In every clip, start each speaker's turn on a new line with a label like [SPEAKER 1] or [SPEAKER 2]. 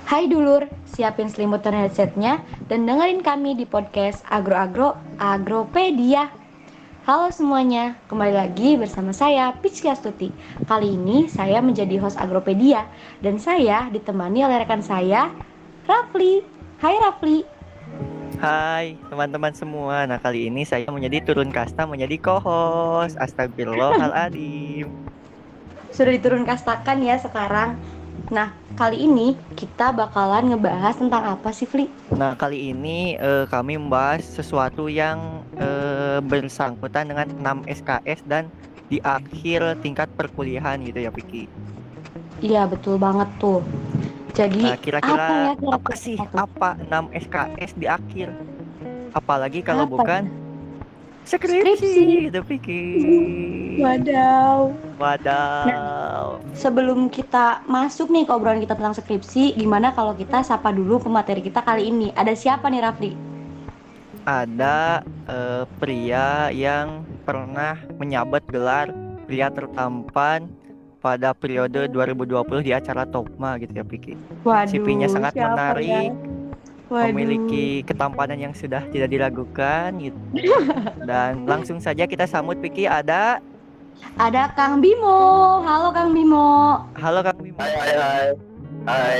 [SPEAKER 1] Hai dulur, siapin selimut dan headsetnya dan dengerin kami di podcast Agropedia. Halo semuanya, kembali lagi bersama saya Pizki Astuti. Kali ini saya menjadi host Agropedia dan saya ditemani oleh rekan saya, Rafli. Hai Rafli.
[SPEAKER 2] Hai teman-teman semua. Nah, kali ini saya menjadi turun kasta menjadi co-host. Astagfirullahaladzim.
[SPEAKER 1] Sudah diturun kastakan ya sekarang. Nah, kali ini kita bakalan ngebahas tentang apa sih, Fli?
[SPEAKER 2] Nah, kali ini kami membahas sesuatu yang bersangkutan dengan 6 SKS dan di akhir tingkat perkuliahan gitu ya, Piki.
[SPEAKER 1] Iya, betul banget tuh. Jadi,
[SPEAKER 2] Nah, kira-kira apa sih apa 6 SKS di akhir? Apalagi kalau
[SPEAKER 1] Apa
[SPEAKER 2] bukan
[SPEAKER 1] ya?
[SPEAKER 2] skripsi gitu, Piki.
[SPEAKER 1] Wadaw. Nah,
[SPEAKER 2] Wadaw.
[SPEAKER 1] sebelum kita masuk nih ke obrolan kita tentang skripsi, gimana kalau kita sapa dulu pemateri kita kali ini? Ada siapa nih, Rafli?
[SPEAKER 2] Ada pria yang pernah menyabat gelar pria tertampan pada periode 2020 di acara Tokma gitu ya, Piki. CV-nya
[SPEAKER 1] Waduh,
[SPEAKER 2] sangat
[SPEAKER 1] siapa ya?
[SPEAKER 2] menarik,
[SPEAKER 1] Waduh.
[SPEAKER 2] memiliki ketampanan yang sudah tidak diragukan gitu. Dan langsung saja kita sambut, Piki. Ada
[SPEAKER 1] Ada Kang Bimo. Halo Kang Bimo.
[SPEAKER 2] halo Kang Bimo.
[SPEAKER 3] Hai hai hai. Hai.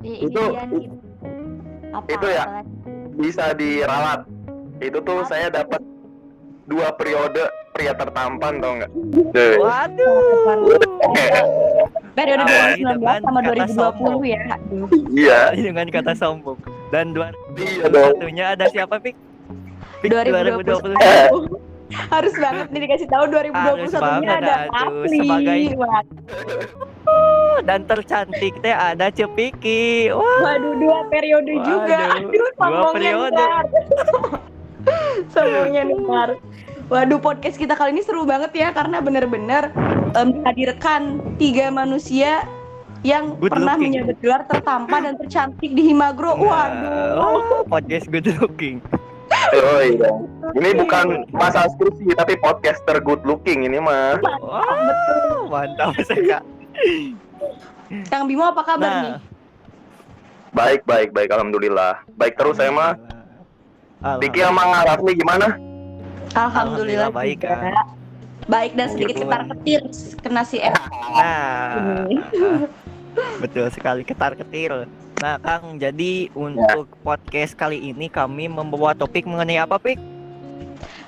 [SPEAKER 1] Ini
[SPEAKER 3] Itu
[SPEAKER 1] dia nih. Apa?
[SPEAKER 3] itu ya
[SPEAKER 1] Apa lagi?
[SPEAKER 3] bisa diralat. Itu tuh saya dapat 2 periode pria tertampan tau nggak?
[SPEAKER 2] Waduh.
[SPEAKER 1] Periode
[SPEAKER 2] Awali
[SPEAKER 1] 2019
[SPEAKER 2] dengan
[SPEAKER 1] sama
[SPEAKER 2] kata
[SPEAKER 1] 2020
[SPEAKER 2] sombong.
[SPEAKER 1] ya. Aduh.
[SPEAKER 3] Iya.
[SPEAKER 2] Dengan kata sombong. Dan
[SPEAKER 3] Iya dong.
[SPEAKER 2] satunya ada siapa, Pik? Pik
[SPEAKER 1] 2021.
[SPEAKER 2] 2020.
[SPEAKER 1] Harus banget nih dikasih tahu 2021-nya
[SPEAKER 2] banget,
[SPEAKER 1] ada
[SPEAKER 3] Iya.
[SPEAKER 1] Rafli.
[SPEAKER 2] sebagai-
[SPEAKER 1] Wah,
[SPEAKER 2] Dan tercantik teh ada Cepiki. Wah,
[SPEAKER 1] waduh, 2 periode juga.
[SPEAKER 2] Waduh,
[SPEAKER 1] Aduh,
[SPEAKER 2] 2
[SPEAKER 1] sombongnya
[SPEAKER 2] periode.
[SPEAKER 1] Nar. Sombongnya Nar. Waduh, podcast kita kali ini seru banget ya karena benar-benar menghadirkan 3 manusia yang
[SPEAKER 2] Good
[SPEAKER 1] pernah
[SPEAKER 2] looking.
[SPEAKER 1] menyabet gelar tertampan dan tercantik di Himagro. Waduh.
[SPEAKER 2] Podcast good looking.
[SPEAKER 3] Oh iya. Ini bukan masalah skripsi tapi podcaster good looking ini mah.
[SPEAKER 2] Wah, mantap sekali.
[SPEAKER 1] Kang Bimo apa kabar nih?
[SPEAKER 3] Baik baik baik alhamdulillah. Baik terus saya mah. Piki sama Rafli gimana?
[SPEAKER 1] Alhamdulillah
[SPEAKER 2] baik,
[SPEAKER 1] juga.
[SPEAKER 2] Kang.
[SPEAKER 1] Baik dan sedikit
[SPEAKER 2] Meskipun-
[SPEAKER 1] ketar-ketir kena si F.
[SPEAKER 2] Nah, betul sekali, ketar-ketir. Nah, Kang, jadi untuk podcast kali ini kami membawa topik mengenai apa, Pik?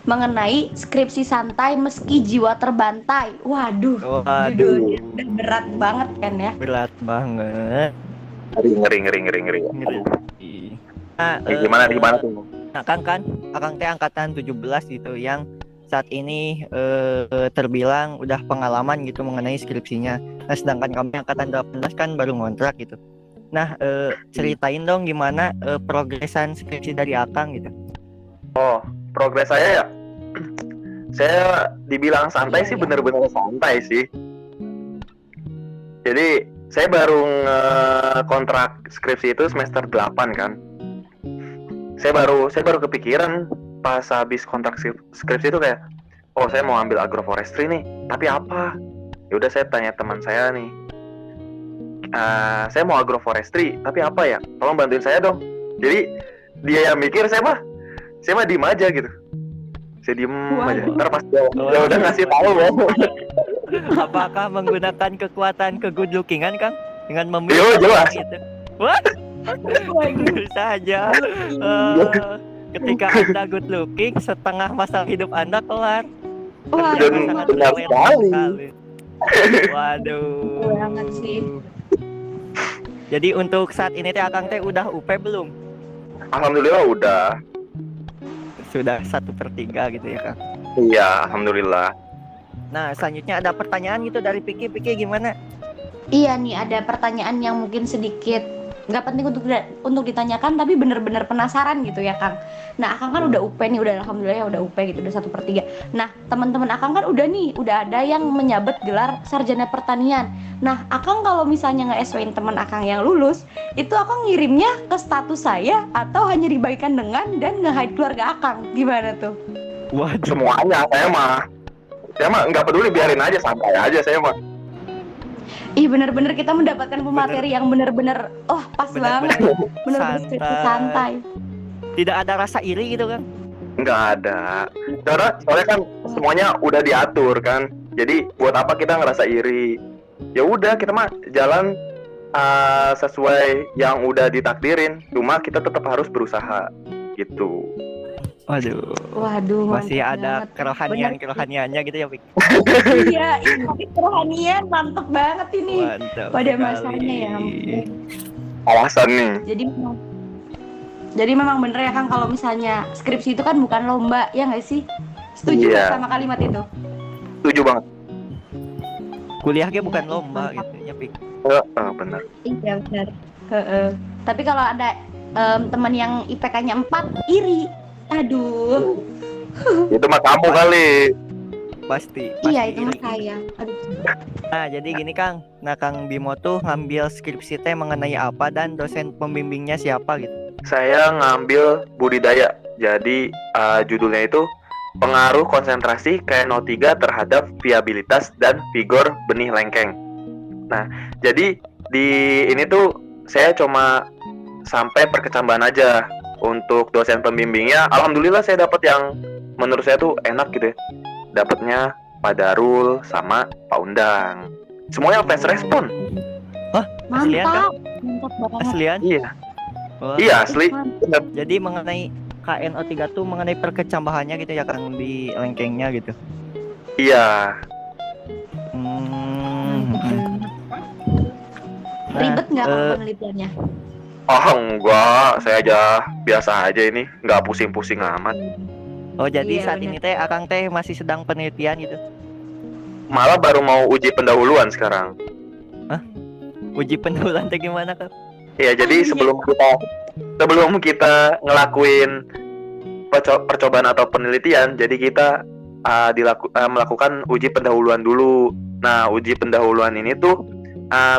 [SPEAKER 1] Mengenai skripsi santai meski jiwa terbantai. Waduh,
[SPEAKER 2] Waduh,
[SPEAKER 1] judulnya udah berat banget kan ya.
[SPEAKER 2] berat banget.
[SPEAKER 3] Ngeri.
[SPEAKER 2] Nah,
[SPEAKER 3] Gimana tuh?
[SPEAKER 2] Nah, Akang teh angkatan 17 gitu yang saat ini terbilang udah pengalaman gitu mengenai skripsinya. Nah, sedangkan kami angkatan 18 kan baru ngontrak gitu. Nah, ceritain dong gimana progresan skripsi dari Akang gitu.
[SPEAKER 3] Oh, progres saya ya? Saya dibilang santai sih bener-bener santai sih. Jadi saya baru kontrak skripsi itu semester 8 kan. Saya baru kepikiran pas habis kontrak skripsi itu kayak, oh saya mau ambil agroforestry nih, tapi apa? Ya udah saya tanya teman saya nih, saya mau agroforestry, tapi apa ya? Tolong bantuin saya dong. Jadi dia yang mikir, saya mah diem aja gitu. Saya diem aja. Ntar pas dia udah ngasih tahu ya.
[SPEAKER 2] Apakah menggunakan kekuatan ke-good lookingan, Kang? Dengan memilih
[SPEAKER 3] Yo, jelas.
[SPEAKER 2] gitu. Wah, tentu saja. Ketika Anda good looking, setengah masa hidup Anda kelar.
[SPEAKER 1] Wah,
[SPEAKER 3] Dan
[SPEAKER 2] Sangat
[SPEAKER 3] benar
[SPEAKER 2] relate
[SPEAKER 3] sekali.
[SPEAKER 2] Waduh.
[SPEAKER 1] banget sih.
[SPEAKER 2] Jadi untuk saat ini teh Akang teh udah UP belum?
[SPEAKER 3] Alhamdulillah udah.
[SPEAKER 2] Sudah 1/3 gitu ya, Kang.
[SPEAKER 3] Iya, alhamdulillah.
[SPEAKER 2] Nah, selanjutnya ada pertanyaan gitu dari Piki gimana?
[SPEAKER 1] Iya nih, ada pertanyaan yang mungkin sedikit nggak penting untuk ditanyakan tapi bener-bener penasaran gitu ya Kang. Nah Akang kan udah UP nih, udah alhamdulillah ya udah UP gitu, udah 1/3. Nah teman-teman Akang kan udah ada yang menyabet gelar sarjana pertanian. Nah Akang kalau misalnya nge-SW-in teman Akang yang lulus, itu Akang ngirimnya ke status saya atau hanya dibagikan dengan dan nge-hide keluarga Akang? Gimana tuh?
[SPEAKER 3] Semuanya saya mah nggak peduli, biarin aja, santai aja saya mah.
[SPEAKER 1] Ih bener-bener kita mendapatkan pemateri yang bener-bener pas banget.
[SPEAKER 2] Bener-bener
[SPEAKER 1] Bener-bener skripsi santai.
[SPEAKER 2] Tidak ada rasa iri gitu kan?
[SPEAKER 3] Nggak ada. Karena soalnya kan semuanya udah diatur kan. Jadi buat apa kita ngerasa iri? Ya udah kita mah jalan sesuai yang udah ditakdirin. Cuma kita tetap harus berusaha gitu.
[SPEAKER 2] Masih
[SPEAKER 1] Waduh, mantap
[SPEAKER 2] ada
[SPEAKER 1] banget.
[SPEAKER 2] kerohaniannya gitu ya, Pik?
[SPEAKER 1] Iya, ini kerohanian mantep banget ini.
[SPEAKER 2] Mantap
[SPEAKER 1] Pada
[SPEAKER 2] sekali.
[SPEAKER 1] masanya ya ampun.
[SPEAKER 3] Alasan nih.
[SPEAKER 1] Jadi memang bener ya Kang, kalau misalnya skripsi itu kan bukan lomba, ya nggak sih? Setuju nggak
[SPEAKER 3] Iya.
[SPEAKER 1] sama kalimat itu?
[SPEAKER 3] Setuju banget.
[SPEAKER 2] Kuliahnya bukan lomba gitu ya, Pik.
[SPEAKER 3] Benar.
[SPEAKER 1] Iya benar. Tapi kalau ada teman yang IPK-nya 4, iri. Aduh.
[SPEAKER 3] Itu mah kamu kali.
[SPEAKER 2] Pasti
[SPEAKER 1] Iya itu mah
[SPEAKER 2] iri.
[SPEAKER 1] saya. Aduh.
[SPEAKER 2] Nah, jadi gini Kang. Nah, Kang Bimo tuh ngambil skripsi teh mengenai apa dan dosen pembimbingnya siapa gitu?
[SPEAKER 3] Saya ngambil budidaya. Jadi judulnya itu pengaruh konsentrasi KNO3 terhadap viabilitas dan vigor benih lengkeng. Nah, jadi di ini tuh saya cuma sampai perkecambahan aja. Untuk dosen pembimbingnya, alhamdulillah saya dapat yang menurut saya tuh enak gitu ya. Dapatnya Pak Darul sama Pak Undang. Semuanya fast respon.
[SPEAKER 2] Aslian, Kang?
[SPEAKER 1] Mantap banget.
[SPEAKER 2] Aslian?
[SPEAKER 3] Iya.
[SPEAKER 2] Wah.
[SPEAKER 3] Iya asli.
[SPEAKER 2] Jadi mengenai KNO3 tuh mengenai perkecambahannya gitu ya Kang di lengkengnya gitu.
[SPEAKER 3] Iya.
[SPEAKER 1] Ribet nggak Kang
[SPEAKER 2] eh,
[SPEAKER 1] penelitiannya?
[SPEAKER 3] Enggak, saya aja biasa aja ini, nggak pusing-pusing amat.
[SPEAKER 2] Oh jadi
[SPEAKER 1] Iya,
[SPEAKER 2] saat
[SPEAKER 1] bener.
[SPEAKER 2] ini teh Akang teh masih sedang penelitian gitu.
[SPEAKER 3] Malah baru mau uji pendahuluan sekarang.
[SPEAKER 2] Uji pendahuluan teh gimana Kang?
[SPEAKER 3] Iya, jadi
[SPEAKER 1] Iya.
[SPEAKER 3] sebelum kita ngelakuin percobaan atau penelitian, jadi kita melakukan uji pendahuluan dulu. Nah, uji pendahuluan ini tuh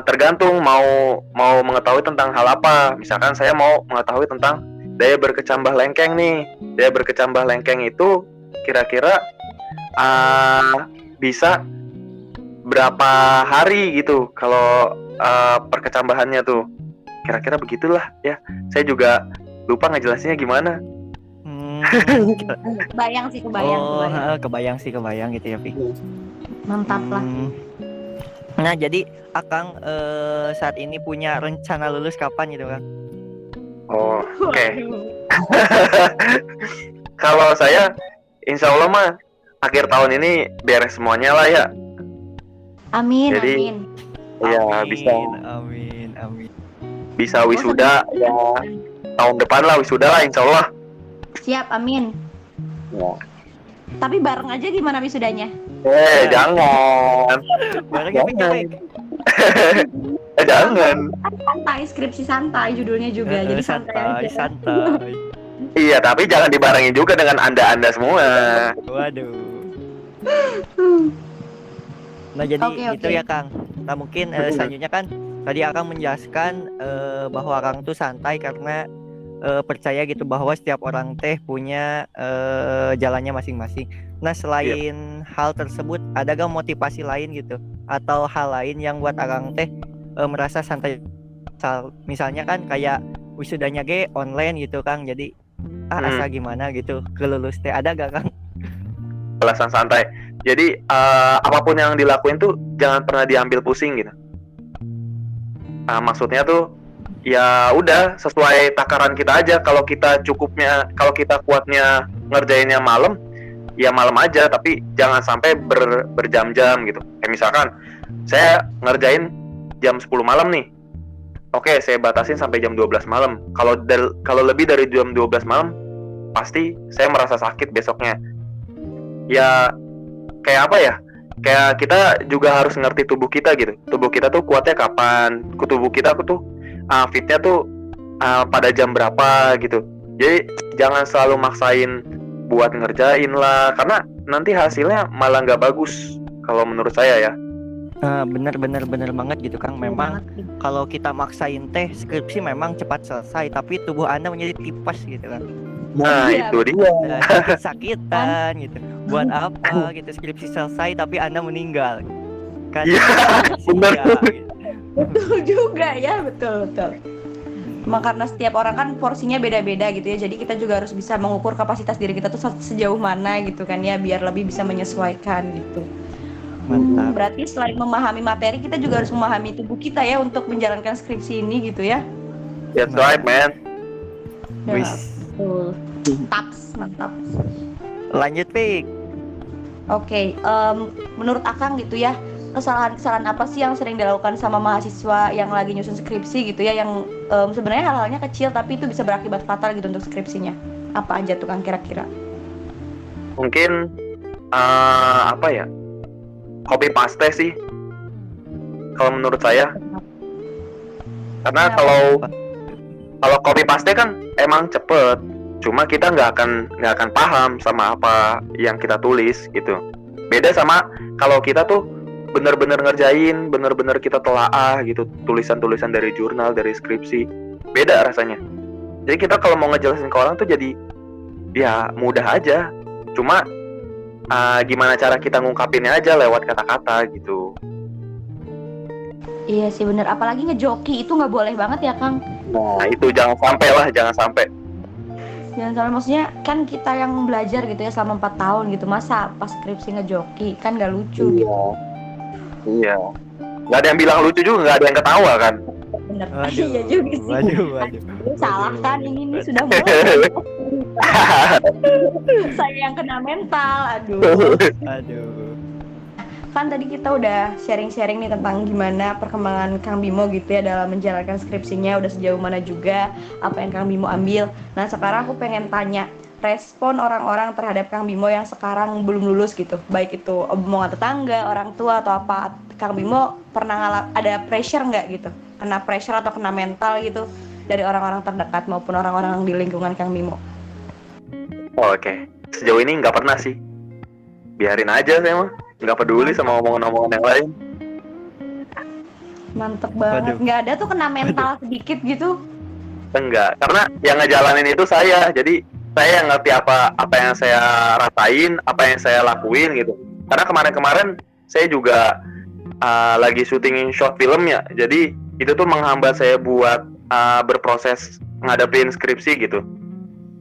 [SPEAKER 3] tergantung mau mengetahui tentang hal apa. Misalkan saya mau mengetahui tentang daya berkecambah lengkeng nih. Daya berkecambah lengkeng itu kira-kira bisa berapa hari gitu kalau perkecambahannya tuh. Kira-kira begitulah ya. Saya juga lupa ngejelasinnya gimana.
[SPEAKER 1] Kebayang sih, kebayang.
[SPEAKER 2] Kebayang sih gitu ya, Pi.
[SPEAKER 1] Mantap lah.
[SPEAKER 2] Nah, jadi Akang saat ini punya rencana lulus kapan gitu, Kang?
[SPEAKER 3] Oh, oke. Kalau saya insya Allah mah akhir tahun ini beres semuanya lah ya.
[SPEAKER 1] Amin,
[SPEAKER 3] Jadi,
[SPEAKER 1] amin.
[SPEAKER 3] Iya,
[SPEAKER 2] Amin.
[SPEAKER 3] bisa wisuda ya tahun depan lah, wisuda lah insya Allah.
[SPEAKER 1] Siap, amin.
[SPEAKER 3] Ya.
[SPEAKER 1] Tapi bareng aja gimana wisudanya?
[SPEAKER 3] Jangan.
[SPEAKER 2] Bareng ya, Pik,
[SPEAKER 3] Jangan.
[SPEAKER 2] Pik?
[SPEAKER 3] Jangan.
[SPEAKER 1] Santai, skripsi santai judulnya juga. Jadi santai aja.
[SPEAKER 2] Santai.
[SPEAKER 3] Iya, tapi jangan dibarengin juga dengan Anda semua.
[SPEAKER 2] Waduh. Nah, jadi
[SPEAKER 1] Oke.
[SPEAKER 2] itu ya, Kang. Nah, mungkin selanjutnya kan tadi Akang menjelaskan bahwa Akang tuh santai karena percaya gitu bahwa setiap orang teh punya jalannya masing-masing. Nah, selain hal tersebut, ada gak motivasi lain gitu atau hal lain yang buat Akang teh merasa santai? Misalnya kan kayak wisudanya online gitu, Kang. Jadi asa gimana gitu kelulus teh, ada gak, Kang?
[SPEAKER 3] Alasan santai. Jadi apapun yang dilakuin tuh jangan pernah diambil pusing gitu. Maksudnya tuh ya udah sesuai takaran kita aja. Kalau kita kuatnya ngerjainnya malam, ya malam aja. Tapi jangan sampai berjam-jam gitu. Kayak misalkan saya ngerjain jam 10 malam nih. Oke, saya batasin sampai jam 12 malam. Kalau lebih dari jam 12 malam, pasti saya merasa sakit besoknya. Ya kayak apa ya? Kayak kita juga harus ngerti tubuh kita gitu. Tubuh kita tuh kuatnya kapan? Tubuh kita tuh fitnya tuh pada jam berapa gitu. Jadi jangan selalu maksain buat ngerjain lah, karena nanti hasilnya malah nggak bagus kalau menurut saya ya.
[SPEAKER 2] Bener banget gitu, Kang. Memang kalau kita maksain teh skripsi memang cepat selesai, tapi tubuh Anda menjadi tipes gitu kan.
[SPEAKER 3] Nah,
[SPEAKER 1] Iya.
[SPEAKER 3] itu dia.
[SPEAKER 2] Sakit-sakitan gitu. Buat apa gitu skripsi selesai tapi Anda meninggal. kan.
[SPEAKER 3] Iya, bener.
[SPEAKER 1] Betul juga ya, betul. Emang karena setiap orang kan porsinya beda-beda gitu ya, jadi kita juga harus bisa mengukur kapasitas diri kita tuh sejauh mana gitu kan ya, biar lebih bisa menyesuaikan gitu.
[SPEAKER 2] Mantap.
[SPEAKER 1] Berarti selain memahami materi, kita juga harus memahami tubuh kita ya untuk menjalankan skripsi ini gitu ya.
[SPEAKER 3] That's right, man.
[SPEAKER 1] Ya,
[SPEAKER 2] Wis.
[SPEAKER 1] betul. Mantap.
[SPEAKER 2] Lanjut, Pik.
[SPEAKER 1] Oke, menurut Akang gitu ya, kesalahan-kesalahan apa sih yang sering dilakukan sama mahasiswa yang lagi nyusun skripsi gitu ya, yang sebenarnya hal-halnya kecil tapi itu bisa berakibat fatal gitu untuk skripsinya. Apa aja tuh Kang kira-kira?
[SPEAKER 3] Mungkin apa ya? Copy paste sih. Kalau menurut saya. Karena
[SPEAKER 1] Kenapa?
[SPEAKER 3] kalau copy paste kan emang cepet. Cuma kita nggak akan paham sama apa yang kita tulis gitu. Beda sama kalau kita tuh bener-bener ngerjain, bener-bener kita telaah gitu, tulisan-tulisan dari jurnal, dari skripsi, beda rasanya. Jadi kita kalau mau ngejelasin ke orang tuh jadi ya mudah aja, cuma gimana cara kita ngungkapinnya aja lewat kata-kata gitu.
[SPEAKER 1] Iya sih bener, apalagi ngejoki itu nggak boleh banget ya Kang.
[SPEAKER 3] Nah itu jangan sampai.
[SPEAKER 1] Jangan sampai, maksudnya kan kita yang belajar gitu ya selama 4 tahun gitu, masa pas skripsi ngejoki kan nggak lucu gitu.
[SPEAKER 3] Iya. Nggak ada yang bilang lucu juga, nggak ada yang ketawa kan.
[SPEAKER 1] Bener.
[SPEAKER 2] Waduh.
[SPEAKER 1] Iya juga sih.
[SPEAKER 2] Waduh.
[SPEAKER 1] Salah kan ini nih sudah mulai. Saya yang kena mental, aduh. Kan tadi kita udah sharing-sharing nih tentang gimana perkembangan Kang Bimo gitu ya dalam menjalankan skripsinya, udah sejauh mana juga apa yang Kang Bimo ambil. Nah sekarang aku pengen tanya respon orang-orang terhadap Kang Bimo yang sekarang belum lulus gitu, baik itu omongan tetangga, orang tua atau apa. Kang Bimo pernah ada pressure nggak gitu, kena pressure atau kena mental gitu dari orang-orang terdekat maupun orang-orang di lingkungan Kang Bimo?
[SPEAKER 3] Oke. Sejauh ini nggak pernah sih. Biarin aja saya mah. Nggak peduli sama omongan-omongan yang lain.
[SPEAKER 1] Mantep banget. Nggak ada tuh kena mental sedikit gitu?
[SPEAKER 3] Enggak, karena yang ngejalanin itu saya. Jadi saya yang ngerti apa yang saya rasain, apa yang saya lakuin gitu. Karena kemarin-kemarin saya juga lagi syuting short film ya. Jadi itu tuh menghambat saya buat berproses ngadepin skripsi gitu.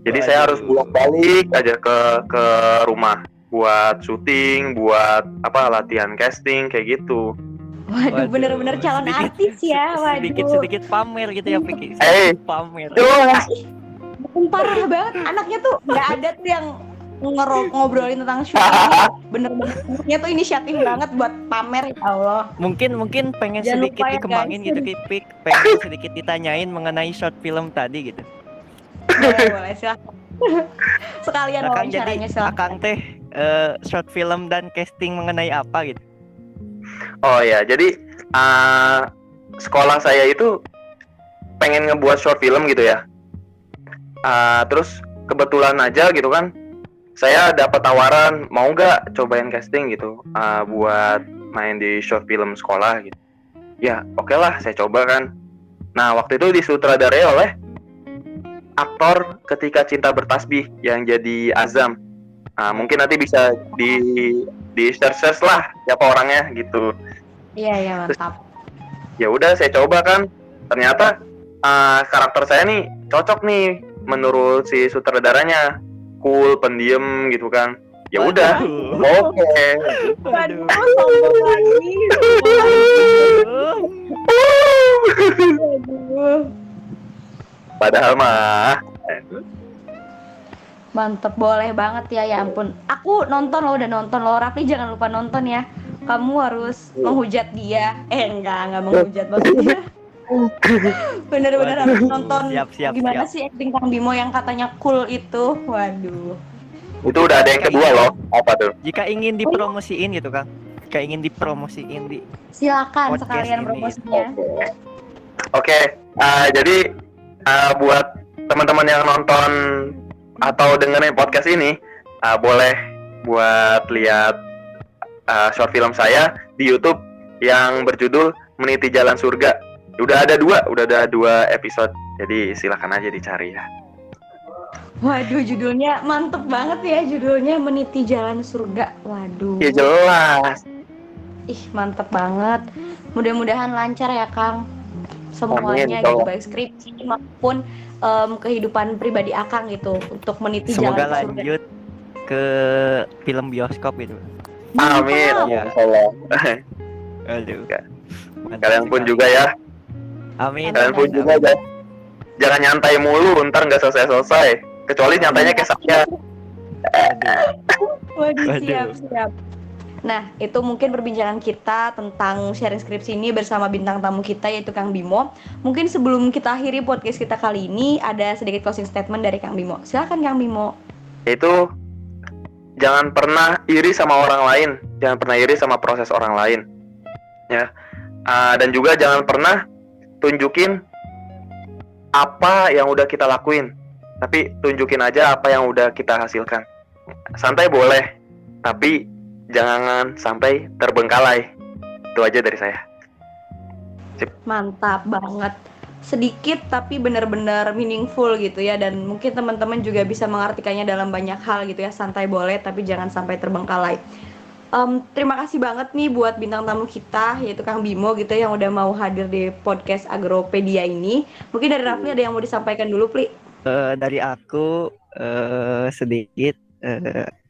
[SPEAKER 3] Jadi saya harus bolak-balik aja ke rumah buat syuting, buat latihan casting kayak gitu.
[SPEAKER 1] Waduh, bener-bener calon artis ya. Waduh.
[SPEAKER 2] Sedikit pamer gitu ya, Piki. Pamer.
[SPEAKER 1] Parah banget, anaknya tuh nggak ada tuh yang ngobrolin tentang syuting. Bener-bener anaknya tuh inisiatif banget buat pamer, ya Allah.
[SPEAKER 2] Mungkin pengen
[SPEAKER 1] Jangan
[SPEAKER 2] sedikit
[SPEAKER 1] lupa ya,
[SPEAKER 2] dikembangin
[SPEAKER 1] guys.
[SPEAKER 2] gitu, Pik. Pengen sedikit ditanyain mengenai short film tadi gitu.
[SPEAKER 1] Boleh silakan. Sekalian
[SPEAKER 2] Akang jadi
[SPEAKER 1] wawancaranya silakan.
[SPEAKER 2] Akang teh short film dan casting mengenai apa gitu?
[SPEAKER 3] Oh ya, jadi sekolah saya itu pengen ngebuat short film gitu ya. Terus kebetulan aja gitu kan, saya dapat tawaran mau nggak cobain casting gitu, buat main di short film sekolah gitu. Ya oke lah, saya coba kan. Nah waktu itu disutradarai oleh aktor Ketika Cinta Bertasbih yang jadi Azam. Mungkin nanti bisa di search lah siapa orangnya gitu.
[SPEAKER 1] Iya mantap.
[SPEAKER 3] Ya udah saya coba kan, ternyata karakter saya nih cocok nih menurut si sutradaranya, cool, pendiam gitu kan. Ya udah, oke.
[SPEAKER 1] Waduh, sombong lagi.
[SPEAKER 3] Padahal mah
[SPEAKER 1] Mantep, boleh banget ya ampun. Aku udah nonton lo. Rafli jangan lupa nonton ya. Kamu harus menghujat dia. Enggak menghujat maksudnya. Bener-bener harus nonton.
[SPEAKER 2] Siap.
[SPEAKER 1] Gimana sih acting Kang Bimo yang katanya cool itu? Waduh.
[SPEAKER 3] itu udah ada yang kedua loh. Apa tuh?
[SPEAKER 2] Jika ingin dipromosiin gitu, Kang. Jika ingin dipromosiin di
[SPEAKER 1] Silakan
[SPEAKER 2] podcast
[SPEAKER 1] sekalian
[SPEAKER 2] ini.
[SPEAKER 1] promosinya.
[SPEAKER 3] Oke, jadi buat teman-teman yang nonton atau dengerin podcast ini, boleh buat lihat short film saya di YouTube yang berjudul Meniti Jalan Surga. Udah ada dua episode, jadi silakan aja dicari ya.
[SPEAKER 1] Waduh, judulnya mantep banget ya, judulnya Meniti Jalan Surga. Waduh.
[SPEAKER 3] Ya jelas.
[SPEAKER 1] Ih, mantep banget. Mudah-mudahan lancar ya, Kang. Semuanya
[SPEAKER 3] Amin,
[SPEAKER 1] gitu,
[SPEAKER 3] tolong.
[SPEAKER 1] baik skripsi maupun kehidupan pribadi Akang gitu untuk meniti
[SPEAKER 2] Semoga
[SPEAKER 1] jalan ke surga.
[SPEAKER 2] lanjut ke film bioskop itu.
[SPEAKER 3] Amin,
[SPEAKER 1] Mantap.
[SPEAKER 3] amin,
[SPEAKER 2] Ya.
[SPEAKER 3] insyaallah.
[SPEAKER 2] Aduh.
[SPEAKER 3] Ya.
[SPEAKER 2] Mantap
[SPEAKER 3] Kalian pun
[SPEAKER 2] sekali.
[SPEAKER 3] juga ya.
[SPEAKER 2] Amin.
[SPEAKER 3] Kalian pun
[SPEAKER 1] Amin.
[SPEAKER 3] juga ya. Jangan nyantai mulu, ntar nggak selesai-selesai. Kecuali nyantainya kayak saya.
[SPEAKER 2] Aduh.
[SPEAKER 1] Waduh,
[SPEAKER 2] Waduh.
[SPEAKER 1] siap. Nah, itu mungkin perbincangan kita tentang sharing skripsi ini bersama bintang tamu kita yaitu Kang Bimo. Mungkin sebelum kita akhiri podcast kita kali ini, ada sedikit closing statement dari Kang Bimo. Silakan Kang Bimo.
[SPEAKER 3] Itu jangan pernah iri sama orang lain, jangan pernah iri sama proses orang lain, ya. Dan juga jangan pernah tunjukin apa yang udah kita lakuin, tapi tunjukin aja apa yang udah kita hasilkan. Santai boleh, tapi jangan sampai terbengkalai. Itu aja dari saya.
[SPEAKER 1] Mantap banget. Sedikit tapi benar-benar meaningful gitu ya, dan mungkin teman-teman juga bisa mengartikannya dalam banyak hal gitu ya. Santai boleh tapi jangan sampai terbengkalai. Terima kasih banget nih buat bintang tamu kita yaitu Kang Bimo gitu yang udah mau hadir di podcast Agropedia ini. Mungkin dari Rafli ada yang mau disampaikan dulu, Pli?
[SPEAKER 2] Dari aku sedikit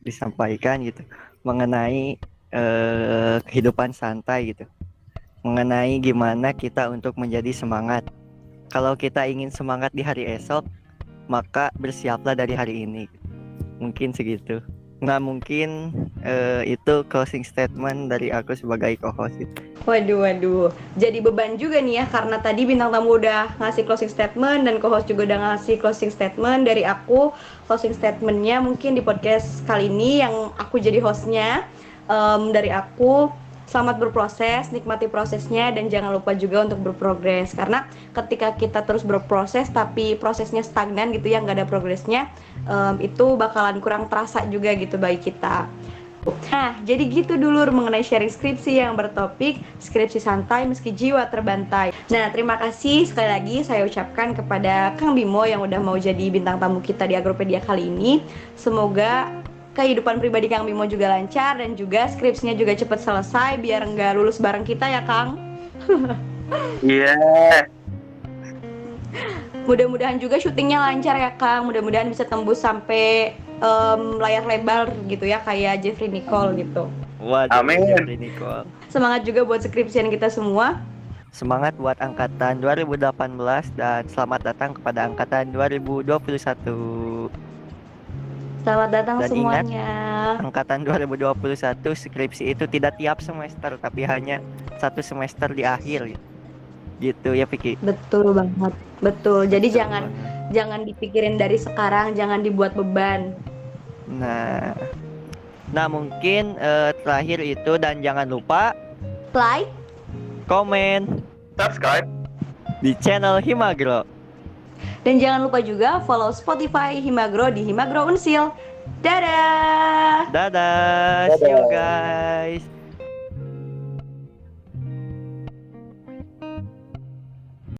[SPEAKER 2] disampaikan gitu mengenai kehidupan santai gitu. Mengenai gimana kita untuk menjadi semangat. Kalau kita ingin semangat di hari esok, maka bersiaplah dari hari ini. Mungkin segitu. Nah, mungkin itu closing statement dari aku sebagai co-host itu.
[SPEAKER 1] Waduh. Jadi beban juga nih ya, karena tadi bintang tamu udah ngasih closing statement dan co-host juga udah ngasih closing statement. Dari aku, closing statementnya mungkin di podcast kali ini yang aku jadi hostnya. Dari aku, selamat berproses, nikmati prosesnya, dan jangan lupa juga untuk berprogres. Karena ketika kita terus berproses tapi prosesnya stagnan gitu ya, nggak ada progresnya, itu bakalan kurang terasa juga gitu bagi kita. Nah, jadi gitu dulu mengenai sharing skripsi yang bertopik skripsi santai meski jiwa terbantai. Nah, terima kasih sekali lagi saya ucapkan kepada Kang Bimo yang udah mau jadi bintang tamu kita di Agropedia kali ini. Semoga kehidupan pribadi Kang Bimo juga lancar dan juga skripsinya juga cepat selesai biar nggak lulus bareng kita ya, Kang.
[SPEAKER 3] Iya.
[SPEAKER 1] Mudah-mudahan juga syutingnya lancar ya, Kang. Mudah-mudahan bisa tembus sampai layar lebar gitu ya, kayak Jeffrey Nicole gitu.
[SPEAKER 2] Waduh,
[SPEAKER 3] Amin.
[SPEAKER 2] Jeffrey Nicole.
[SPEAKER 1] Semangat juga buat skripsian kita semua.
[SPEAKER 2] Semangat buat angkatan 2018 dan selamat datang kepada angkatan 2021.
[SPEAKER 1] Selamat datang
[SPEAKER 2] Dan
[SPEAKER 1] semuanya.
[SPEAKER 2] Angkatan 2021 skripsi itu tidak tiap semester tapi hanya satu semester di akhir gitu ya, Piki.
[SPEAKER 1] Betul banget. Betul. Jadi
[SPEAKER 2] Betul
[SPEAKER 1] jangan
[SPEAKER 2] banget.
[SPEAKER 1] jangan dipikirin dari sekarang, jangan dibuat beban.
[SPEAKER 2] Nah mungkin terakhir itu, dan jangan lupa
[SPEAKER 1] Like,
[SPEAKER 2] komen
[SPEAKER 3] Subscribe.
[SPEAKER 2] di channel Himagro.
[SPEAKER 1] dan jangan lupa juga follow Spotify Himagro di Himagro Unsil. Dadah.
[SPEAKER 2] Dadah, see you guys.